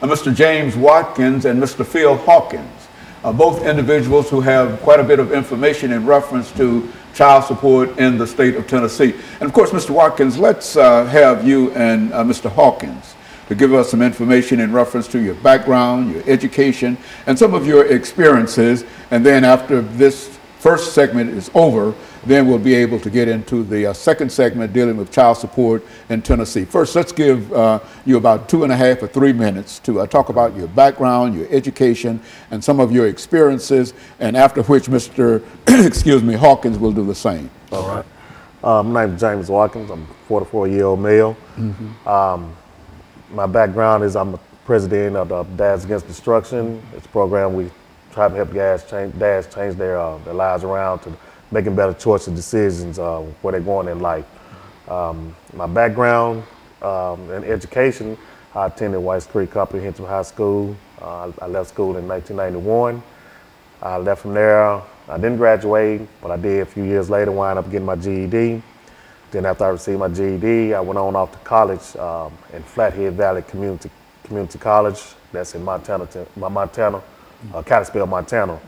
Mr. James Watkins and Mr. PHawkins, both individuals who have quite a bit of information in reference to child support in the state of Tennessee. And of course, Mr. Watkins, let's have you and Mr. Hawkins to give us some information in reference to your background, your education, and some of your experiences. And then after this first segment is over, then we'll be able to get into the second segment dealing with child support in Tennessee. First, let's give you about 2.5 or 3 minutes to talk about your background, your education, and some of your experiences, and after which Mr. excuse me, Hawkins will do the same. All right. My name is James Watkins. I'm a 44-year-old male. My background is I'm the president of the Dads Against Destruction. It's a program we try to help dads change their lives around to making better choices and decisions where they're going in life. My background in education, I attended Whites Creek Comprehensive High School. I left school in 1991. I left from there. I didn't graduate, but I did a few years later, wound up getting my GED. Then after I received my GED, I went on off to college in Flathead Valley Community College. That's in Montana, Kalispell, Montana.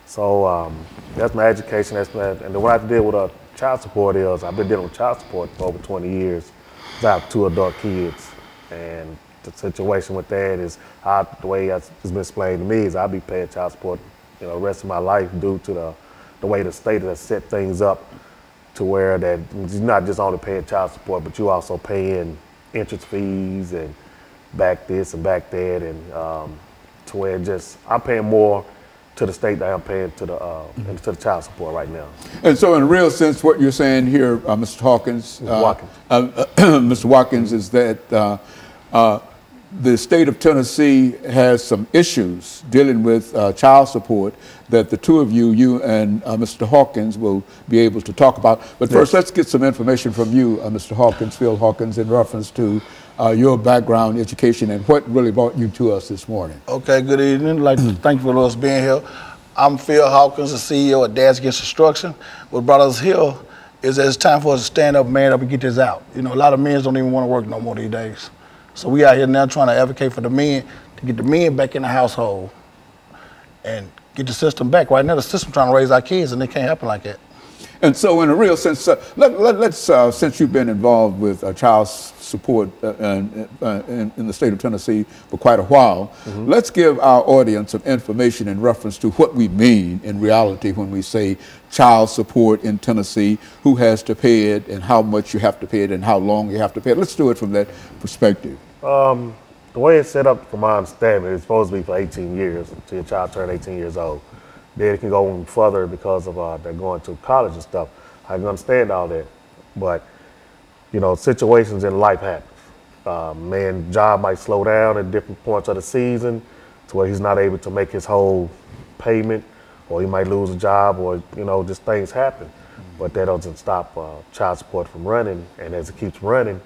So that's my education. And then what I have to deal with child support is I've been dealing with child support for over 20 years. I have 2 adult kids, and the situation with that is the way it's been explained to me is I'll be paying child support, the rest of my life due to the way the state has set things up to where that you're not just only paying child support, but you also paying interest fees and back this and back that, and to where I'm paying more to the state that I'm paying to the child support right now. And so in a real sense, what you're saying here, Mr. Hawkins, Mr. Watkins, is that the state of Tennessee has some issues dealing with child support that the two of you and Mr. Hawkins will be able to talk about. But first, let's get some information from you, Mr. Hawkins, Phil Hawkins, in reference to your background, education, and what really brought you to us this morning. Okay, good evening. I'd like to thank you for us being here. I'm Phil Hawkins, the CEO of Dads Against Destruction. What brought us here is that it's time for us to stand up, man up, and get this out. A lot of men don't even want to work no more these days. So we out here now trying to advocate for the men, to get the men back in the household and get the system back. Right now, the system trying to raise our kids, and it can't happen like that. And so in a real sense, let's since you've been involved with child support in the state of Tennessee for quite a while, let's give our audience some information in reference to what we mean in reality when we say child support in Tennessee, who has to pay it and how much you have to pay it and how long you have to pay it. Let's do it from that perspective. The way it's set up, from my understanding, it's supposed to be for 18 years until your child turns 18 years old. Then it can go even further because of they're going to college and stuff. I can understand all that, but situations in life happen. Man's job might slow down at different points of the season to where he's not able to make his whole payment, or he might lose a job, or just things happen. But that doesn't stop child support from running. And as it keeps running,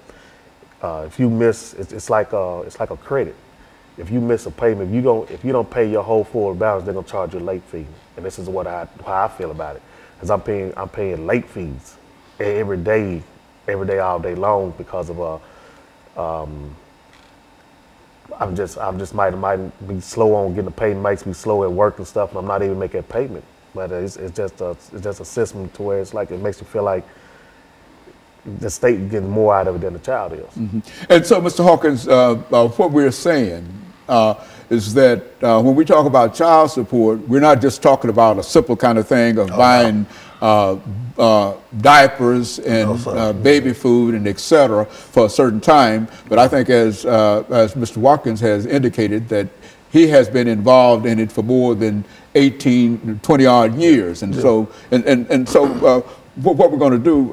if you miss, it's like a credit. If you miss a payment, if you don't pay your whole full balance, they're gonna charge you a late fee. And this is how I feel about it, because I'm paying late fees every day, all day long, because of I'm just might be slow on getting the payment, makes me slow at work and stuff, and I'm not even making a payment. But it's just a system to where it's like it makes you feel like the state getting more out of it than the child is. And so, Mr. Hawkins, what we're saying is that when we talk about child support, we're not just talking about a simple kind of thing of buying diapers and baby food and et cetera for a certain time. But I think as Mr. Watkins has indicated, that he has been involved in it for more than 18, 20 odd years. And so, what we're going to do,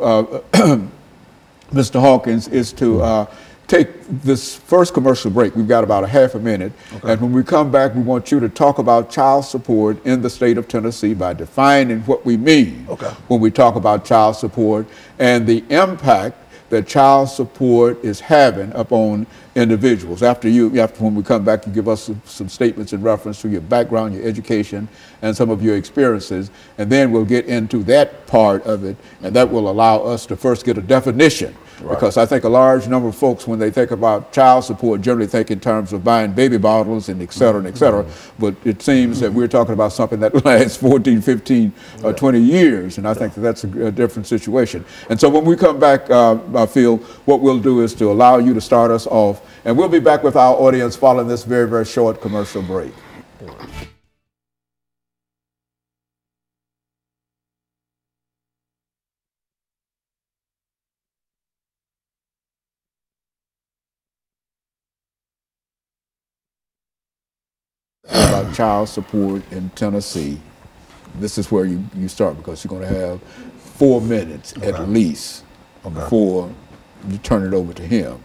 Mr. Hawkins, is to take this first commercial break. We've got about a half a minute. And when we come back, we want you to talk about child support in the state of Tennessee by defining what we mean when we talk about child support and the impact that child support is having upon individuals. When we come back, you give us some statements in reference to your background, your education, and some of your experiences, and then we'll get into that part of it, and that will allow us to first get a definition Because I think a large number of folks, when they think about child support, generally think in terms of buying baby bottles and et cetera, and et cetera. But it seems that we're talking about something that lasts 14, 15, 20 years, and I think that that's a different situation. And so when we come back, I feel what we'll do is to allow you to start us off, and we'll be back with our audience following this very, very short commercial break. About child support in Tennessee. This is where you start, because you're going to have 4 minutes at least before you turn it over to him.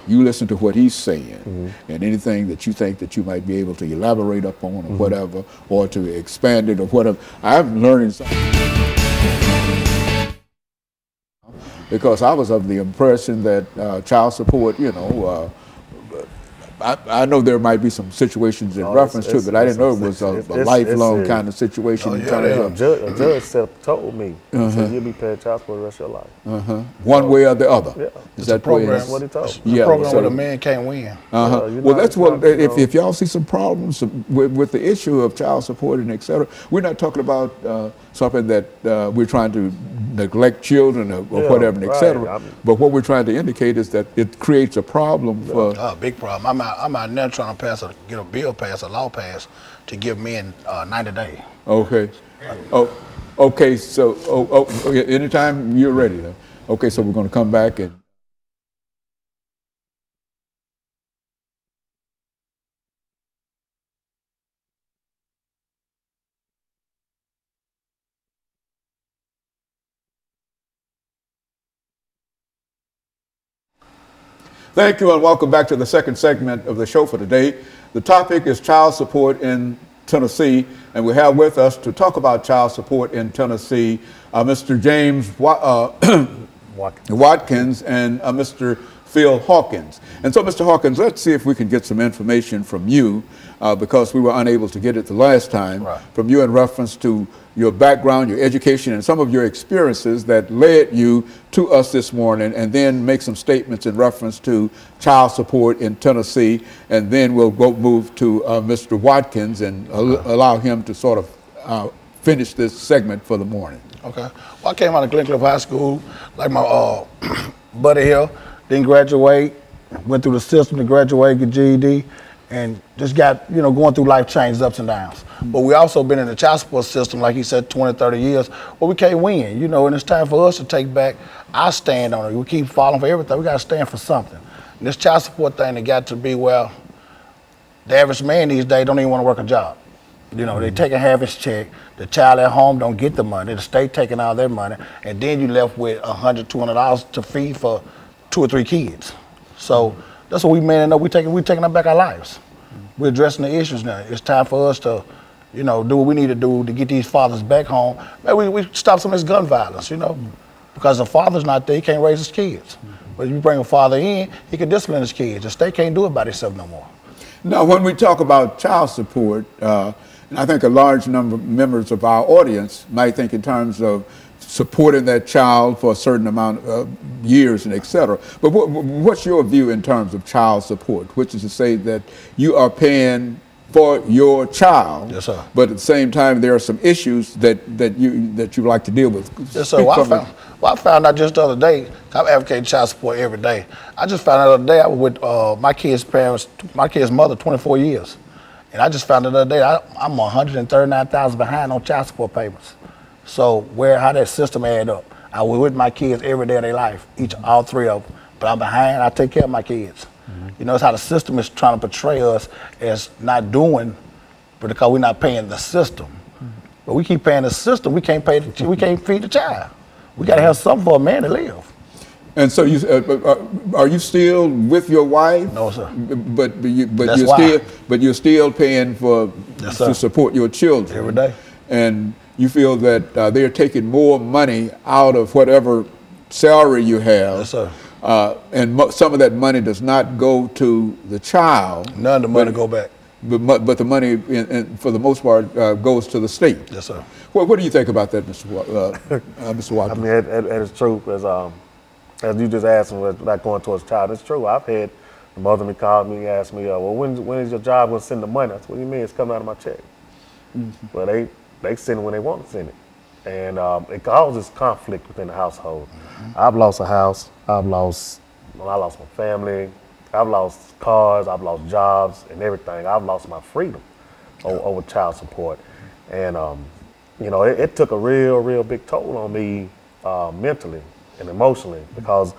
You listen to what he's saying, and anything that you think that you might be able to elaborate upon or whatever, or to expand it or whatever. I'm learning something, because I was of the impression that child support, you know, I know there might be some situations in reference to it, but I didn't know it was a lifelong kind of situation. A judge told me, he said, you'll be paying child support the rest of your life. One way or the other. Is It's that a program. way? That's what he told me. It's a program where the man can't win. Well, that's what, if y'all see some problems with the issue of child support and et cetera, we're not talking about something that we're trying to neglect children or whatever, and et cetera. But what we're trying to indicate is that it creates a problem for... big problem. I'm out there trying to get a bill passed, a law passed, to give men 90 days. Okay. Okay, so, anytime you're ready, though. Okay, so we're going to come back and... Thank you, and welcome back to the second segment of the show for today. The topic is child support in Tennessee, and we have with us to talk about child support in Tennessee, Mr. James Watkins and Mr. Phil Hawkins. And so, Mr. Hawkins, let's see if we can get some information from you, because we were unable to get it the last time, from you in reference to your background, your education, and some of your experiences that led you to us this morning, and then make some statements in reference to child support in Tennessee, and then we'll move to Mr. Watkins and allow him to sort of finish this segment for the morning. Okay. Well, I came out of Glencliff High School, like my buddy here, didn't graduate, went through the system to graduate, get GED, and just got, you know, going through life changes, ups and downs. But we also been in the child support system, like he said, 20, 30 years, but we can't win, you know, and it's time for us to take back our stand on it. We keep falling for everything. We got to stand for something. And this child support thing, it got to be, well, the average man these days don't even want to work a job. You know, they taking half his check, the child at home don't get the money, the state taking all their money, and then you left with $100, $200 to feed for 2 or 3 kids. So that's what we man know. We taking up back our lives. We're addressing the issues now. It's time for us to, you know, do what we need to do to get these fathers back home. Maybe we stop some of this gun violence, you know, because the father's not there, he can't raise his kids. But if you bring a father in, he can discipline his kids. The state can't do it by itself no more. Now, when we talk about child support, and I think a large number of members of our audience might think in terms of supporting that child for a certain amount of years and et cetera. But what's your view in terms of child support, which is to say that you are paying for your child, yes, sir, but at the same time there are some issues that you like to deal with? Yes, sir. Well, I found out just the other day, I'm advocating child support every day. I just found out the other day I was with my kid's parents, my kid's mother, 24 years. And I just found out the other day I'm $139,000 behind on child support payments. So how that system add up? I was with my kids every day of their life, all 3 of them. But I'm behind, I take care of my kids. You know, it's how the system is trying to portray us as not doing, but because we're not paying the system. But we keep paying the system, we can't we can't feed the child. We gotta have something for a man to live. And so are you still with your wife? No, sir. But you're still paying for to support your children every day. And you feel that they're taking more money out of whatever salary you have. Yes, sir. And some of that money does not go to the child. None of the money go back. But the money, for the most part, goes to the state. Yes, sir. What do you think about that, Mr. Watkins? I mean, that is true. As as you just asked me, like going towards child, it's true. I've had the mother me call me and ask me, well, when is your job going to send the money? I said, what do you mean? It's coming out of my check. Well, they send it when they want to send it. And it causes conflict within the household. I've lost a house. I lost my family. I've lost cars. I've lost jobs and everything. I've lost my freedom over child support. And, you know, it took a real big toll on me mentally and emotionally because,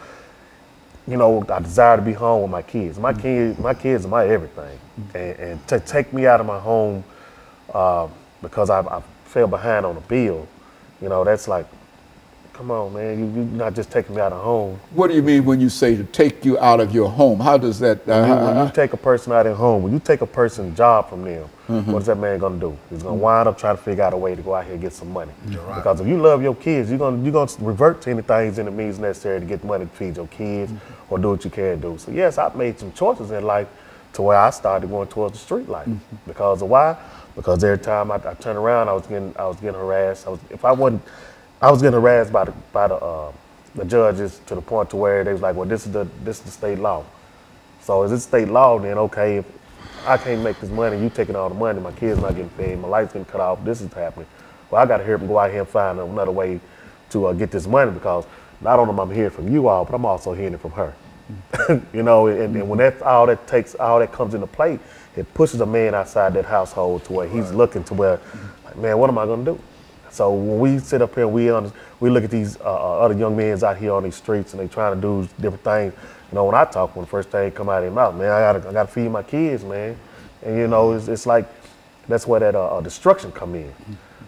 you know, I desire to be home with my kids. My kids are my everything. And to take me out of my home because I fell behind on a bill, you know, that's like, come on, man, you're not just taking me out of home. What do you mean when you say to take you out of your home? How does that? When you take a person out of home, when you take a person's job from them, what is that man gonna do? He's gonna wind up trying to figure out a way to go out here and get some money. Right. Because if you love your kids, you're gonna revert to anything and the means necessary to get money to feed your kids or do what you can do. So yes, I've made some choices in life to where I started going towards the street life. Because of why? Because every time I turned around, I was getting harassed. I was getting harassed by the judges to the point to where they was like, well, this is the state law. So is this state law? Then okay, if I can't make this money, you taking all the money, my kids not getting paid, my lights getting cut off, this is happening. Well, I got to hurry up and go out here and find another way to get this money because not only am I hearing from you all, but I'm also hearing it from her. You know, and when that's all that comes into play, it pushes a man outside that household to where he's looking to where, like, man, what am I gonna do? So when we sit up here and we look at these other young men out here on these streets and they trying to do different things, you know, when I talk, when the first thing come out of their mouth, man, I gotta feed my kids, man. And you know, it's like, that's where that destruction come in.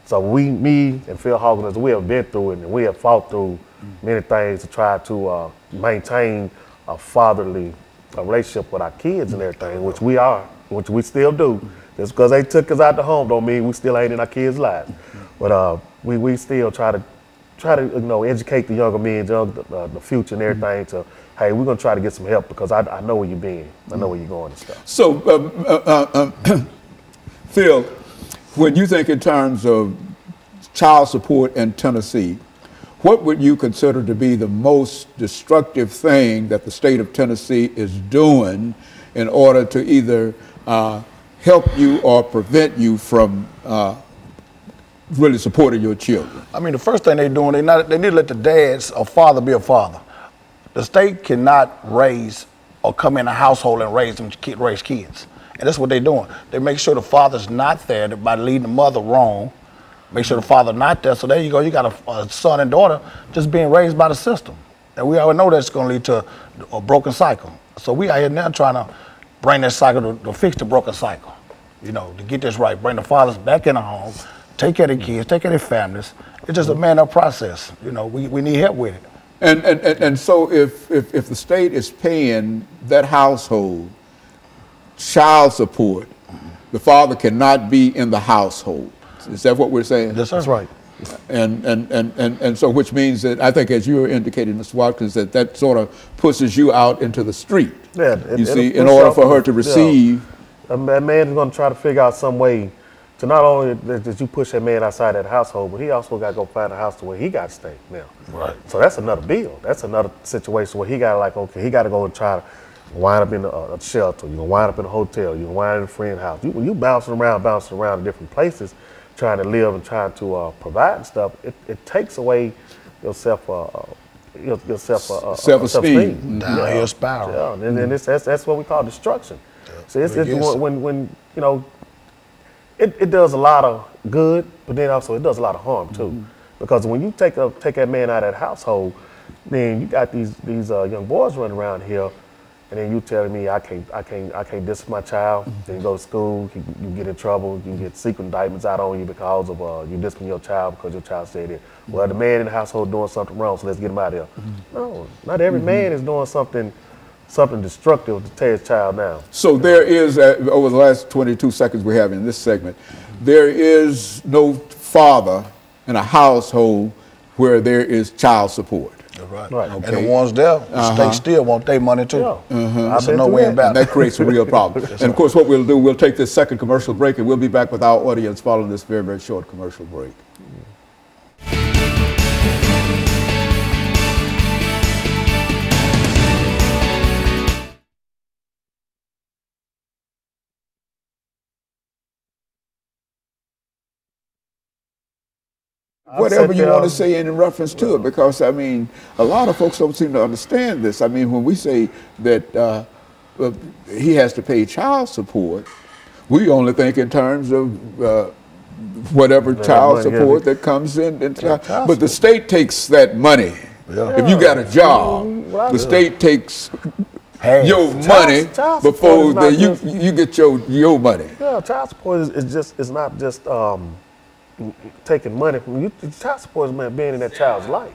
So me and PHawkins, we have been through it and we have fought through many things to try to maintain a fatherly relationship with our kids and everything, which we still do. Just because they took us out the home don't mean we still ain't in our kids' lives. But we still try to you know, educate the younger men, the future and everything to, hey, we're gonna try to get some help because I know where you've been, I know where you're going and stuff. So, Phil, when you think in terms of child support in Tennessee, what would you consider to be the most destructive thing that the state of Tennessee is doing in order to either help you or prevent you from really supporting your children? I mean, the first thing they're doing, they need to let the dads or father be a father. The state cannot raise or come in a household and raise kids. And that's what they're doing. They make sure the father's not there by leading the mother wrong. Make sure the father not there. So there you go. You got a son and daughter just being raised by the system. And we already know that's going to lead to a broken cycle. So we out here now trying to bring that cycle to fix the broken cycle. You know, to get this right, bring the fathers back in the home, take care of the kids, take care of their families. It's just a man-up process. You know, we need help with it. And so if the state is paying that household child support, the father cannot be in the household. Is that what we're saying? That's right. And so which means that I think, as you were indicating, Mr. Watkins, that sort of pushes you out into the street. Yeah, you see, in order for her to receive. A man is going to try to figure out some way to not only that you push that man outside that household, but he also got to go find a house to where he got to stay now. Right. So that's another bill. That's another situation where he got to, like, okay, he got to go and try to wind up in a shelter. You're going to wind up in a hotel. You're going to wind up in a friend's house. When you bouncing around in different places, trying to live and trying to provide and stuff, it takes away your self-esteem. Downhill spiral. Yeah, and then that's what we call destruction. Yeah. So it's when you know, it does a lot of good, but then also it does a lot of harm too. Because when you take that man out of that household, then you got these young boys running around here. And then you telling me I can't discipline my child. Then you go to school, you get in trouble, you get secret indictments out on you because of you discipline your child because your child said it. Well, the man in the household doing something wrong, so let's get him out of here. No, not every man is doing something destructive to tear his child down. So there is, over the last 22 seconds we have in this segment, there is no father in a household where there is child support. Right. Okay. And the ones there, the state still want their money too. Yeah. So no way about it. That creates a real problem. And of course, what we'll do, we'll take this second commercial break, and we'll be back with our audience following this very, very short commercial break. whatever you want to say in reference to it, because I mean, a lot of folks don't seem to understand this. I mean, when we say that he has to pay child support, we only think in terms of whatever child support that comes in. But the state takes that money. If you got a job, the state takes your money before you get your money. Yeah, child support is not just taking money from you. Child support is being in that child's life.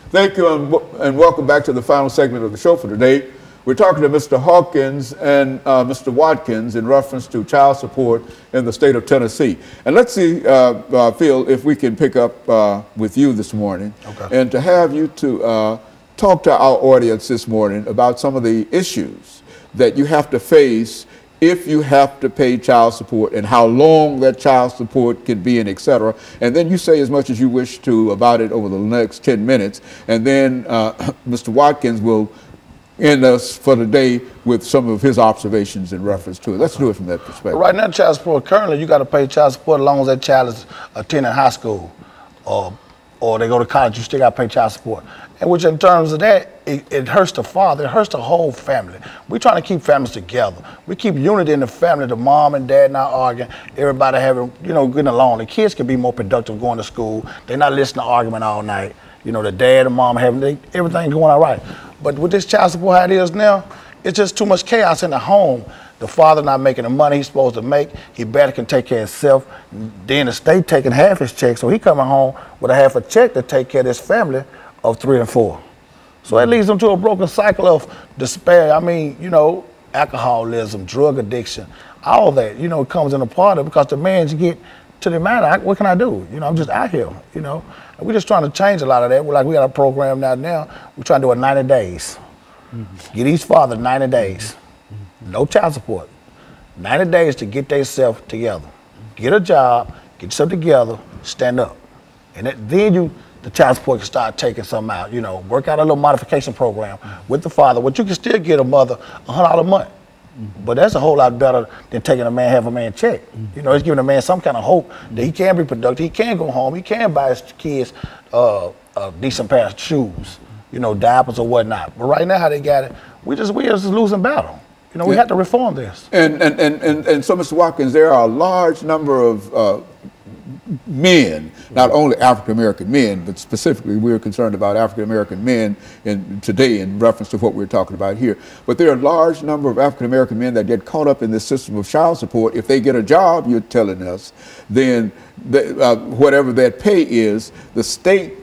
Thank you, and welcome back to the final segment of the show for today. We're talking to Mr. Hawkins and Mr. Watkins in reference to child support in the state of Tennessee. And let's see, Phil, if we can pick up with you this morning, and to have you to talk to our audience this morning about some of the issues that you have to face if you have to pay child support, and how long that child support can be, and et cetera. And then you say as much as you wish to about it over the next 10 minutes. And then Mr. Watkins will end us for the day with some of his observations in reference to it. Let's do it from that perspective. Right now, child support, currently you got to pay child support as long as that child is attending high school or they go to college, you still got to pay child support. And which in terms of that, it hurts the father, it hurts the whole family. We're trying to keep families together. We keep unity in the family, the mom and dad not arguing, everybody having, getting along. The kids can be more productive going to school. They're not listening to argument all night. The dad and mom having, everything going all right. But with this child support how it is now, it's just too much chaos in the home. The father not making the money he's supposed to make. He better can take care of himself. Then the state taking half his check, so he coming home with a half a check to take care of his family of 3 and 4. So that leads them to a broken cycle of despair. I mean, alcoholism, drug addiction, all that, comes in a part of it, because the man's get to the man, what can I do? I'm just out here, And we're just trying to change a lot of that. We got a program now. We're trying to do it 90 days. Get each father 90 days. No child support. 90 days to get themselves together. Get a job, get yourself together, stand up. And then the child support can start taking something out, work out a little modification program with the father, but you can still get a mother $100 a month. But that's a whole lot better than taking a man half a man check. It's giving a man some kind of hope that he can be productive, he can go home, he can buy his kids a decent pair of shoes, diapers or whatnot. But right now how they got it, we just losing battle. We have to reform this. And so, Mr. Watkins, there are a large number of men, not only African-American men, but specifically we're concerned about African-American men today in reference to what we're talking about here. But there are a large number of African-American men that get caught up in this system of child support. If they get a job, you're telling us, then whatever that pay is, the state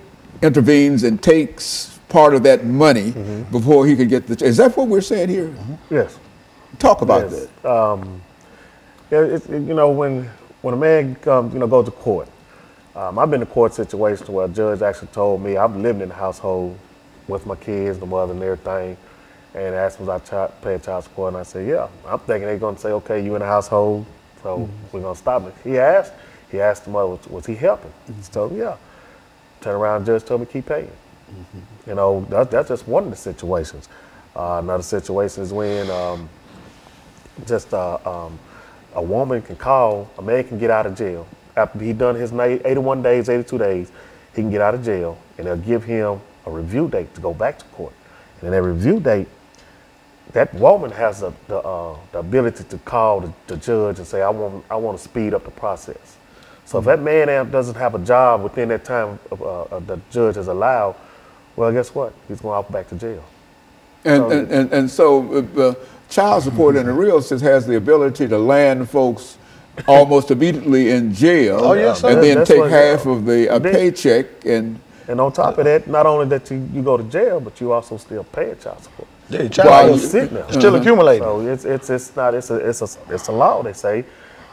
intervenes and takes part of that money before he can get the. Is that what we're saying here? Yes. Talk about that. When a man comes, goes to court, I've been in court situations where a judge actually told me, I'm living in the household with my kids, the mother and everything, and asked me was I paying child support, and I said, yeah. I'm thinking they're going to say, okay, you in the household, so we're going to stop it. He asked the mother, was he helping? So, yeah. Turn around, the judge told me keep paying. That's just one of the situations. Another situation is when a woman can call, a man can get out of jail. After he done his 81 days, 82 days, he can get out of jail, and they'll give him a review date to go back to court. And in that review date, that woman has the ability to call the judge and say, I want to speed up the process. So if that man doesn't have a job within that time the judge has allowed, well, guess what? He's going out back to jail. So child support in the real sense has the ability to land folks almost immediately in jail, and then take half of the paycheck. And on top of that, not only that you go to jail, but you also still pay child support. Yeah, child sitting there. Still accumulating. So it's a law, they say,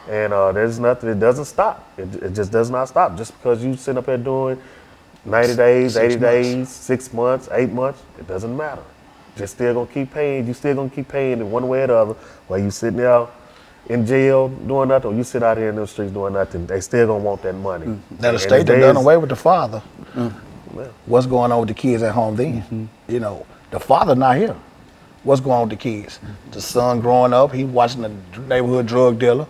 and there's nothing. It doesn't stop. It just does not stop. Just because you sit up there doing 90 days, 80 days, 6 months, 8 months, it doesn't matter. You're still gonna keep paying. You still gonna keep paying in one way or the other. While you sitting there in jail doing nothing, or you sit out here in the streets doing nothing, they still gonna want that money. Now the state done away with the father. What's going on with the kids at home then? You know, the father not here. What's going on with the kids? The son growing up, he watching the neighborhood drug dealer.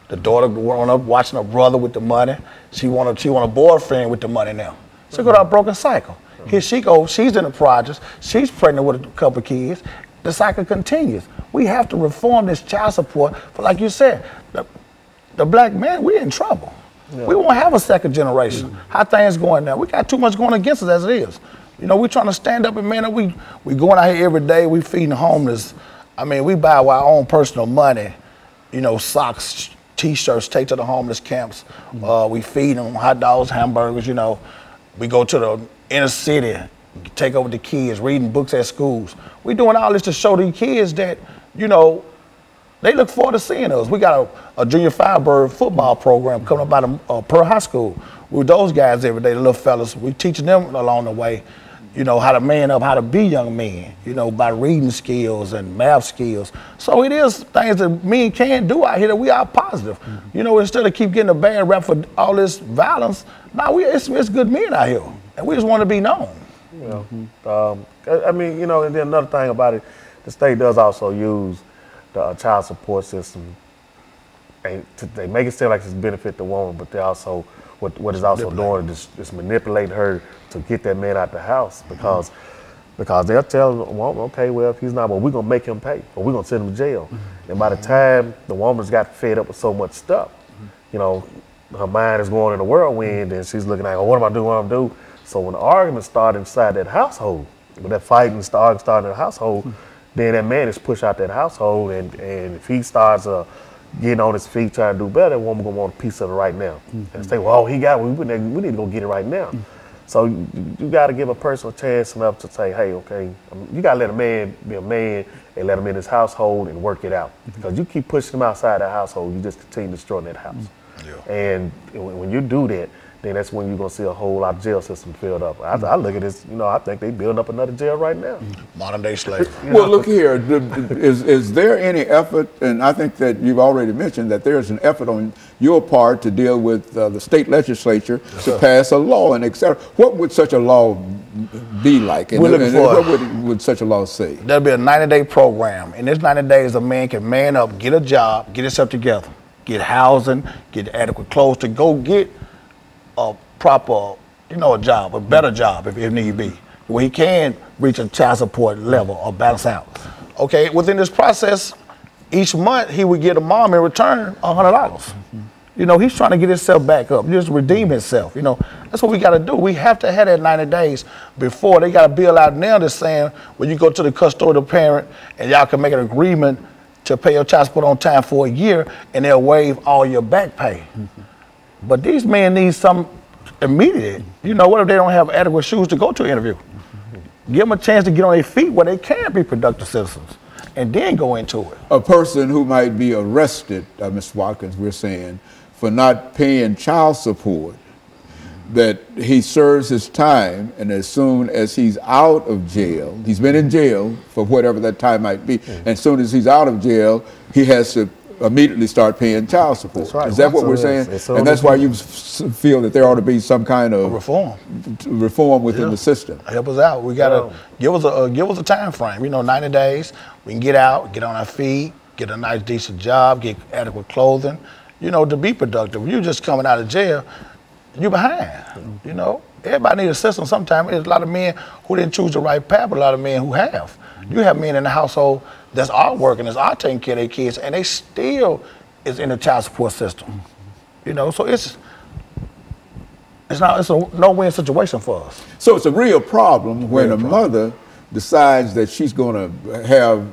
The daughter growing up watching her brother with the money. She want a boyfriend with the money now. So go to a broken cycle. Here she goes, she's in the projects, she's pregnant with a couple of kids. The cycle continues. We have to reform this child support for, like you said, the black man, we're in trouble. Yeah. We won't have a second generation. How things going now? We got too much going against us as it is. You know, we're trying to stand up and man up. We going out here every day, we feeding the homeless. I mean, we buy our own personal money, you know, socks, T-shirts, take to the homeless camps. We feed them hot dogs, hamburgers, you know. We go to the inner city, take over the kids, reading books at schools. We doing all this to show these kids that, you know, they look forward to seeing us. We got a junior Firebird football program coming up out of Pearl High School. We're with those guys every day, the little fellas. We teaching them along the way, you know, how to man up, how to be young men, you know, by reading skills and math skills. So it is things that men can do out here that we are positive. You know, instead of keep getting a bad rap for all this violence, now it's good men out here, and we just want to be known. Yeah. I mean, you know, and then another thing about it, the state does also use the child support system. They make it seem like it's benefit the woman, but they also, what is also doing is manipulating her to get that man out the house because they'll tell the woman, okay, well, if he's not, well, we're going to make him pay or we're going to send him to jail. And by the time the woman's got fed up with so much stuff, you know, her mind is going in a whirlwind and she's looking like, oh, what am I doing, what am I doing? So when the arguments start inside that household, when that fighting starts in the household, then that man is pushed out that household, and if he starts getting on his feet trying to do better, that woman gonna want a piece of it right now. And say, well, he got it, we need to go get it right now. So you gotta give a person a chance enough to say, hey, okay, you gotta let a man be a man and let him in his household and work it out. Because you keep pushing him outside that household, you just continue destroying that house. And when you do that, then that's when you're going to see a whole lot of jail system filled up. I look at this, you know, I think they building up another jail right now. Modern day slavery. Well, look here, is there any effort, and I think that you've already mentioned that there's an effort on your part to deal with the state legislature to pass a law and et cetera. What would such a law be like? And what would such a law say? There'll be a 90-day program. In this 90 days, a man can man up, get a job, get himself together, get housing, get adequate clothes to go get a proper, you know, a job, a better job if need be, where he can reach a child support level or balance out. Okay, within this process, each month he would get a mom in return $100. You know, he's trying to get himself back up, just redeem himself. You know, that's what we got to do. We have to have that 90 days before they got a bill out now that's saying when you go to the custodial parent and y'all can make an agreement to pay your child support on time for a year and they'll waive all your back pay. But these men need some immediate. You know, what if they don't have adequate shoes to go to an interview? Give them a chance to get on their feet where they can be productive citizens and then go into it. A person who might be arrested, Mr. Watkins, we're saying, for not paying child support, that he serves his time, and as soon as he's out of jail, he's been in jail for whatever that time might be, and as soon as he's out of jail, he has to immediately start paying child support. That's right. Is that what we're saying? And that's why you feel that there ought to be some kind of reform within the system. Help us out. We gotta give us a time frame. You know, 90 days. We can get out, get on our feet, get a nice decent job, get adequate clothing. You know, to be productive. You just coming out of jail, you behind. You know, everybody needs a system. Sometimes there's a lot of men who didn't choose the right path, but a lot of men who have. You have men in the household that's all working, that's all taking care of their kids, and they still is in the child support system. You know, so it's a no-win situation for us. So it's a real problem when a mother decides that she's going to have